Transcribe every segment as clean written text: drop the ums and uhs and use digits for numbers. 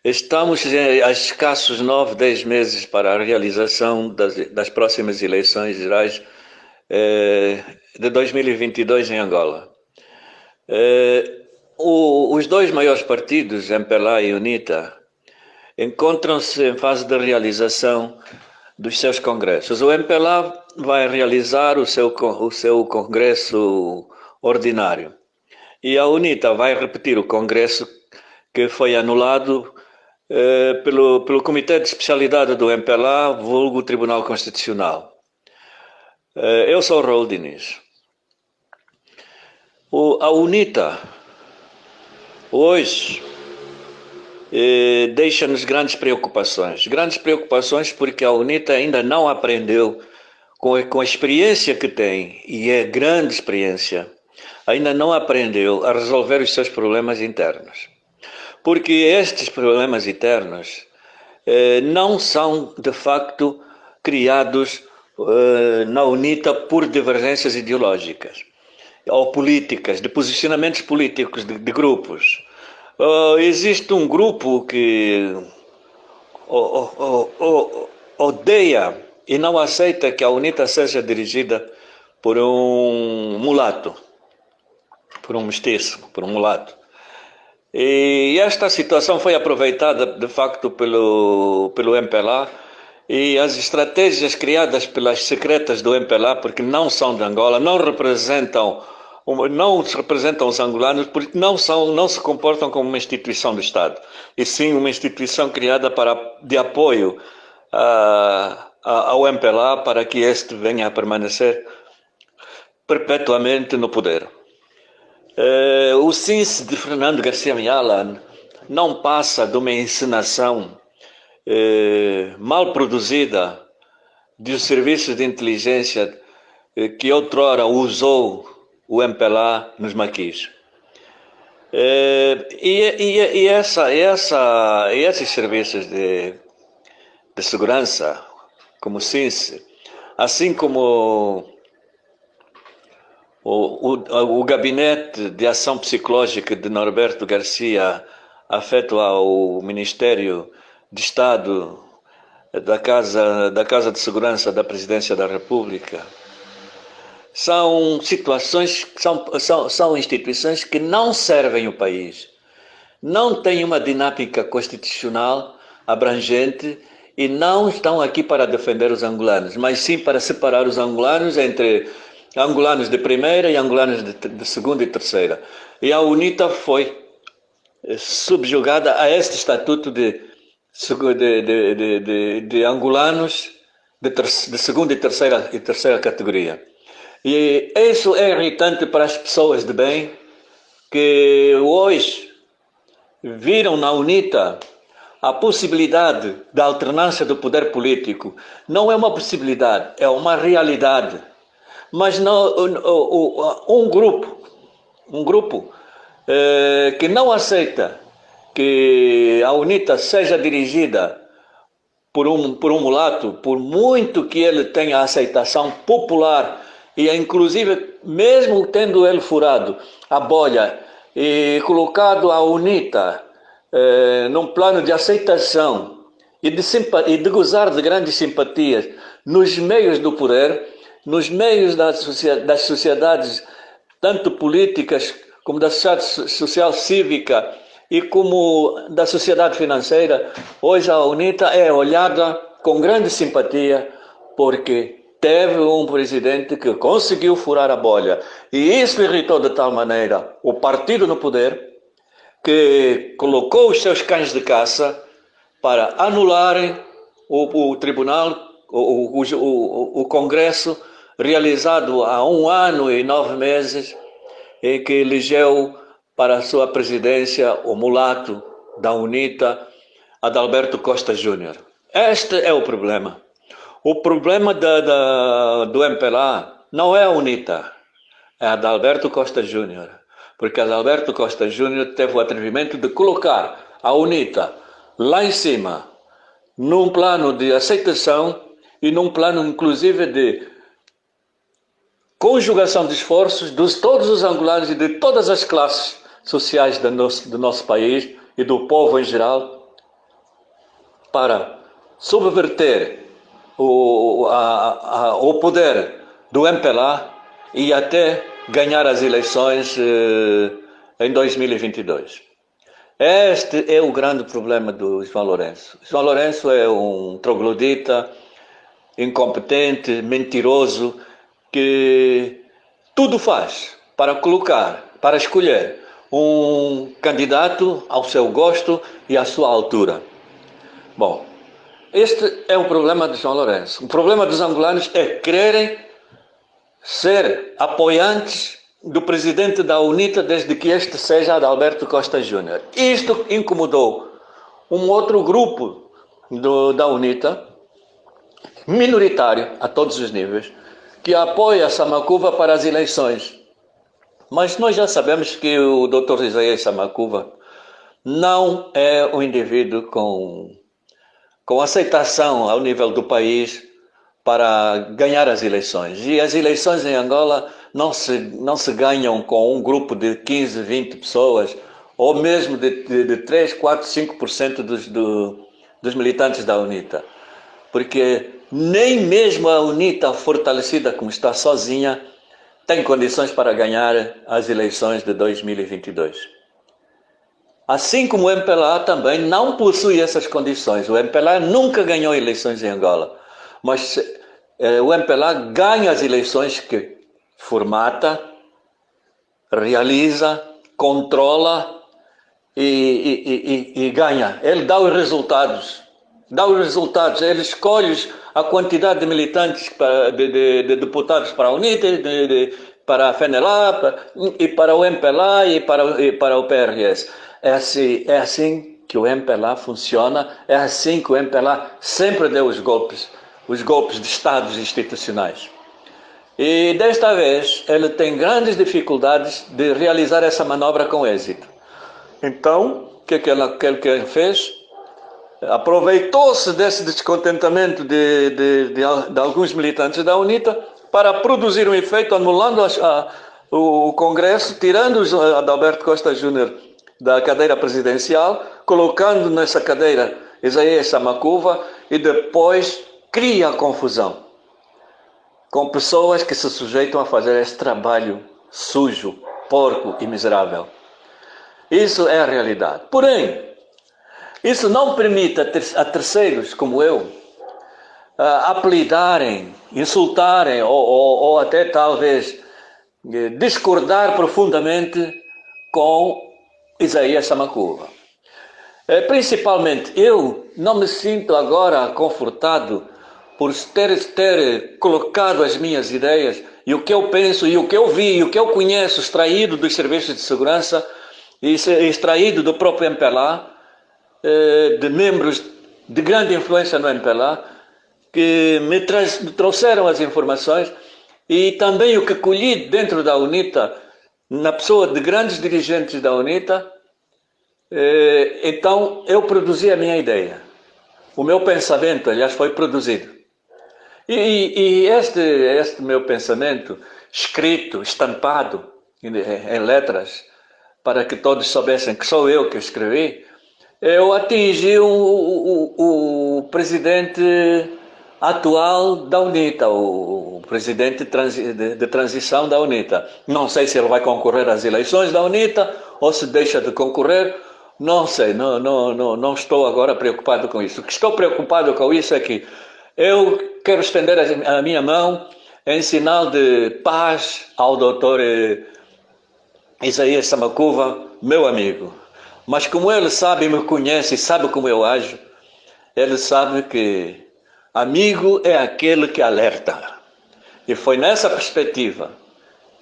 Estamos a escassos 9, 10 meses para a realização das próximas eleições gerais de 2022 em Angola. Os dois maiores partidos, MPLA e UNITA, encontram-se em fase de realização dos seus congressos. O MPLA vai realizar o seu congresso ordinário e a UNITA vai repetir o congresso que foi anulado pelo Comitê de Especialidade do MPLA, vulgo Tribunal Constitucional. Eu sou o Raul Diniz. A UNITA hoje deixa-nos grandes preocupações. Grandes preocupações porque a UNITA ainda não aprendeu, com a experiência que tem, e é grande experiência, ainda não aprendeu a resolver os seus problemas internos. Porque estes problemas internos não são, de facto, criados na UNITA por divergências ideológicas ou políticas, de posicionamentos políticos de grupos. Existe um grupo que odeia e não aceita que a UNITA seja dirigida por um mulato, por um mestiço, por um mulato. E esta situação foi aproveitada, de facto, pelo MPLA, e as estratégias criadas pelas secretas do MPLA, porque não são de Angola, não representam os angolanos, porque não se comportam como uma instituição do Estado, e sim uma instituição criada de apoio ao MPLA para que este venha a permanecer perpetuamente no poder. O CINS de Fernando Garcia Ayala não passa de uma encenação mal produzida dos serviços de inteligência que outrora usou o MPLA nos maquis. Esses serviços de segurança, como o CINS, assim como o Gabinete de Ação Psicológica de Norberto Garcia, afeto ao Ministério de Estado da Casa de Segurança da Presidência da República, são situações, são instituições que não servem o país, não têm uma dinâmica constitucional abrangente e não estão aqui para defender os angolanos, mas sim para separar os angolanos entre angolanos de primeira e angolanos de segunda e terceira. E a UNITA foi subjugada a este estatuto de angolanos de segunda e terceira categoria. E isso é irritante para as pessoas de bem que hoje viram na UNITA a possibilidade da alternância do poder político. Não é uma possibilidade, é uma realidade. Mas não, um grupo que não aceita que a UNITA seja dirigida por um mulato, por muito que ele tenha aceitação popular, e inclusive mesmo tendo ele furado a bolha e colocado a UNITA num plano de aceitação e de gozar de grandes simpatias nos meios do poder, nos meios das sociedades, tanto políticas como da sociedade social cívica e como da sociedade financeira, hoje a UNITA é olhada com grande simpatia porque teve um presidente que conseguiu furar a bolha. E isso irritou de tal maneira o partido no poder que colocou os seus cães de caça para anularem o tribunal, o Congresso, realizado há 1 ano e 9 meses, e que elegeu para a sua presidência o mulato da UNITA, Adalberto Costa Júnior. Este é o problema. O problema do MPLA não é a UNITA, é Adalberto Costa Júnior. Porque Adalberto Costa Júnior teve o atrevimento de colocar a UNITA lá em cima, num plano de aceitação e num plano inclusive de conjugação de esforços de todos os angolanos e de todas as classes sociais do nosso país e do povo em geral, para subverter o poder do MPLA e até ganhar as eleições em 2022. Este é o grande problema do João Lourenço. João Lourenço é um troglodita, incompetente, mentiroso, que tudo faz para escolher um candidato ao seu gosto e à sua altura. Bom, este é o problema de João Lourenço. O problema dos angolanos é quererem ser apoiantes do presidente da UNITA desde que este seja Adalberto Costa Júnior. Isto incomodou um outro grupo da UNITA, minoritário a todos os níveis, que apoia Samakuva para as eleições. Mas nós já sabemos que o Dr. Isaías Samakuva não é um indivíduo com aceitação ao nível do país para ganhar as eleições. E as eleições em Angola não se ganham com um grupo de 15, 20 pessoas, ou mesmo de 3, 4, 5% dos militantes da UNITA. Porque nem mesmo a UNITA, fortalecida como está sozinha, tem condições para ganhar as eleições de 2022. Assim como o MPLA também não possui essas condições. O MPLA nunca ganhou eleições em Angola, mas o MPLA ganha as eleições que formata, realiza, controla e ganha. Ele dá os resultados. Ele escolhe a quantidade de militantes, de deputados para a UNITA, para a FENELA, e para o MPLA e para o PRS. É assim que o MPLA funciona, é assim que o MPLA sempre deu os golpes de estados institucionais. E desta vez ele tem grandes dificuldades de realizar essa manobra com êxito. Então, o que ele fez? Aproveitou-se desse descontentamento de alguns militantes da UNITA para produzir um efeito anulando o Congresso, tirando Adalberto Costa Júnior da cadeira presidencial, colocando nessa cadeira Isaías Samakuva e depois cria confusão com pessoas que se sujeitam a fazer esse trabalho sujo, porco e miserável. Isso é a realidade. Porém, isso não permite a terceiros como eu apelidarem, insultarem ou até talvez discordar profundamente com Isaías Samakuva. Principalmente, eu não me sinto agora confortado por ter colocado as minhas ideias e o que eu penso e o que eu vi e o que eu conheço extraído dos serviços de segurança e extraído do próprio MPLA, de membros de grande influência no MPLA, que me trouxeram as informações, e também o que colhi dentro da UNITA, na pessoa de grandes dirigentes da UNITA. Então eu produzi a minha ideia. O meu pensamento, aliás, foi produzido. E este meu pensamento, escrito, estampado em letras, para que todos soubessem que sou eu que escrevi, eu atingi o presidente atual da UNITA, o presidente de transição da UNITA. Não sei se ele vai concorrer às eleições da UNITA ou se deixa de concorrer, não sei, não estou agora preocupado com isso. O que estou preocupado com isso é que eu quero estender a minha mão em sinal de paz ao doutor Isaías Samakuva, meu amigo. Mas como ele sabe, me conhece e sabe como eu ajo, ele sabe que amigo é aquele que alerta. E foi nessa perspectiva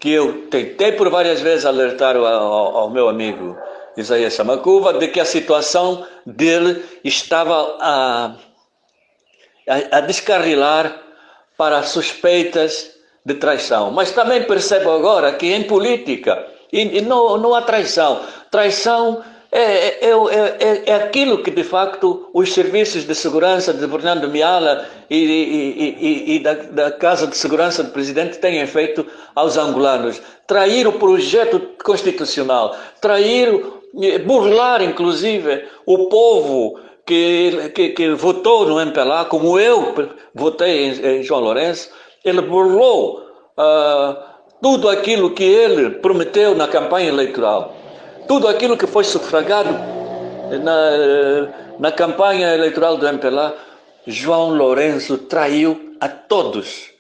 que eu tentei por várias vezes alertar ao meu amigo Isaías Samakuva de que a situação dele estava a descarrilar para suspeitas de traição. Mas também percebo agora que em política não há traição. Traição é aquilo que de facto os serviços de segurança de Fernando Miala e da Casa de Segurança do Presidente têm feito aos angolanos. Trair o projeto constitucional, burlar inclusive o povo que votou no MPLA, como eu votei em João Lourenço, ele burlou tudo aquilo que ele prometeu na campanha eleitoral, tudo aquilo que foi sufragado na campanha eleitoral do MPLA. João Lourenço traiu a todos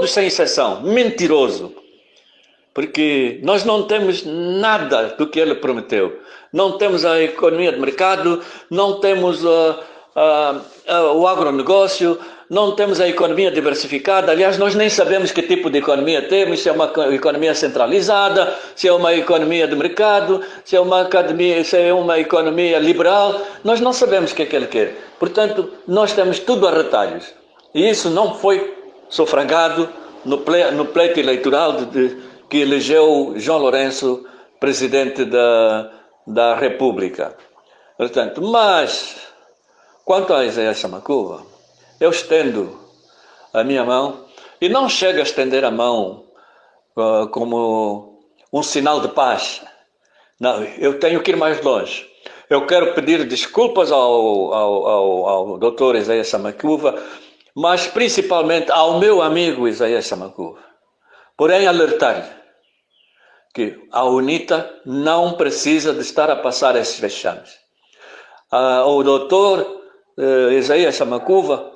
sem exceção, mentiroso. Porque nós não temos nada do que ele prometeu. Não temos a economia de mercado, não temos o agronegócio, não temos a economia diversificada. Aliás, nós nem sabemos que tipo de economia temos, se é uma economia centralizada, se é uma economia de mercado, se é uma economia liberal. Nós não sabemos o que é que ele quer. Portanto, nós temos tudo a retalhos. E isso não foi sufragado no pleito eleitoral que elegeu João Lourenço presidente da República. Portanto, mas, quanto a Isaías Samakuva, eu estendo a minha mão, e não chego a estender a mão como um sinal de paz. Não, eu tenho que ir mais longe. Eu quero pedir desculpas ao Dr. Isaías Samakuva, mas principalmente ao meu amigo Isaías Samakuva. Porém, alertar-lhe que a UNITA não precisa de estar a passar esses vexames. O doutor Isaías Samakuva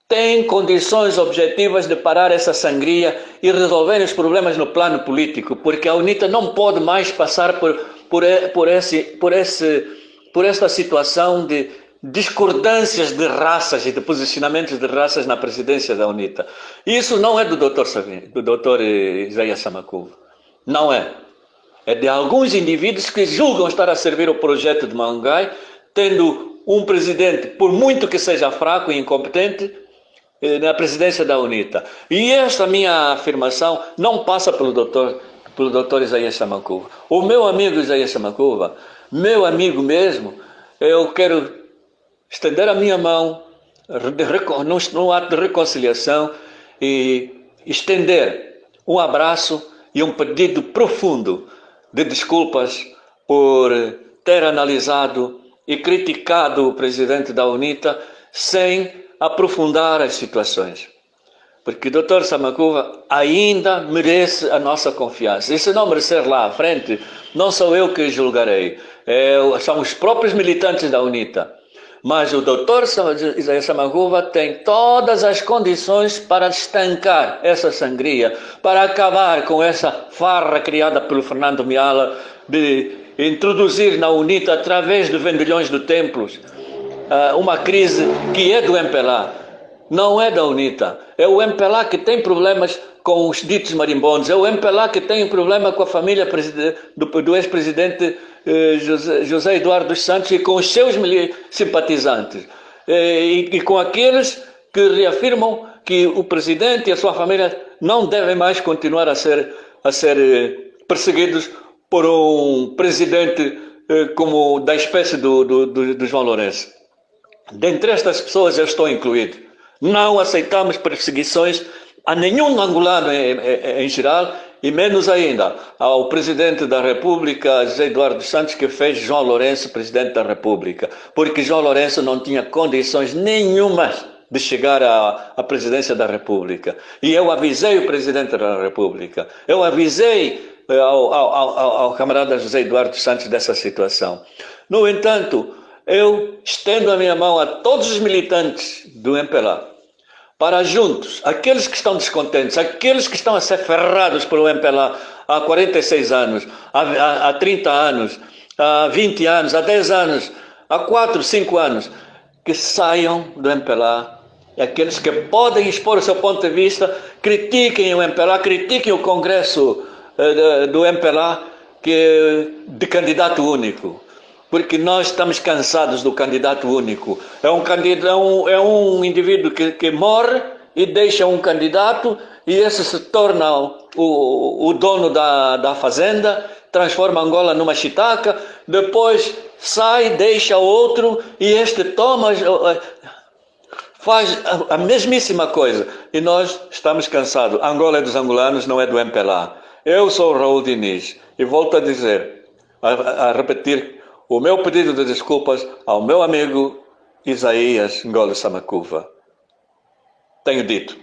tem condições objetivas de parar essa sangria e resolver os problemas no plano político, porque a UNITA não pode mais passar por esta situação de discordâncias de raças e de posicionamentos de raças na presidência da UNITA. Isso não é do Dr. Isaías Samakuva. Não é. É de alguns indivíduos que julgam estar a servir o projeto de Mangai, tendo um presidente, por muito que seja fraco e incompetente, na presidência da UNITA. E esta minha afirmação não passa pelo Dr. Isaías Samakuva. O meu amigo Isaías Samakuva, meu amigo mesmo, eu quero estender a minha mão num ato de reconciliação e estender um abraço e um pedido profundo de desculpas por ter analisado e criticado o presidente da UNITA sem aprofundar as situações. Porque o Dr. Samakuva ainda merece a nossa confiança. E se não merecer lá à frente, não sou eu que julgarei. São os próprios militantes da UNITA. Mas o Dr. Isaías Samakuva tem todas as condições para estancar essa sangria, para acabar com essa farra criada pelo Fernando Miala de introduzir na UNITA, através de vendilhões de templos, uma crise que é do MPLA, não é da UNITA. É o MPLA que tem problemas com os ditos marimbondos, é o MPLA que tem problema com a família do ex-presidente José Eduardo dos Santos e com os seus simpatizantes, e com aqueles que reafirmam que o presidente e a sua família não devem mais continuar a ser perseguidos por um presidente como da espécie do João Lourenço. Dentre estas pessoas eu estou incluído. Não aceitamos perseguições a nenhum angolano em geral, e menos ainda ao presidente da República, José Eduardo dos Santos, que fez João Lourenço presidente da República, porque João Lourenço não tinha condições nenhumas de chegar à presidência da República. E eu avisei o presidente da República, eu avisei ao camarada José Eduardo dos Santos dessa situação. No entanto, eu estendo a minha mão a todos os militantes do MPLA, para juntos, aqueles que estão descontentes, aqueles que estão a ser ferrados pelo MPLA há 46 anos, há 30 anos, há 20 anos, há 10 anos, há 4, 5 anos, que saiam do MPLA. E aqueles que podem expor o seu ponto de vista, critiquem o MPLA, critiquem o Congresso do MPLA de candidato único. Porque nós estamos cansados do candidato único. É um indivíduo que morre e deixa um candidato, e esse se torna o dono da fazenda, transforma Angola numa chitaca, depois sai, deixa outro, e este toma, faz a mesmíssima coisa. E nós estamos cansados. Angola é dos angolanos, não é do MPLA. Eu sou o Raul Diniz e volto a dizer, a repetir, o meu pedido de desculpas ao meu amigo Isaías Ngolo Samakuva. Tenho dito.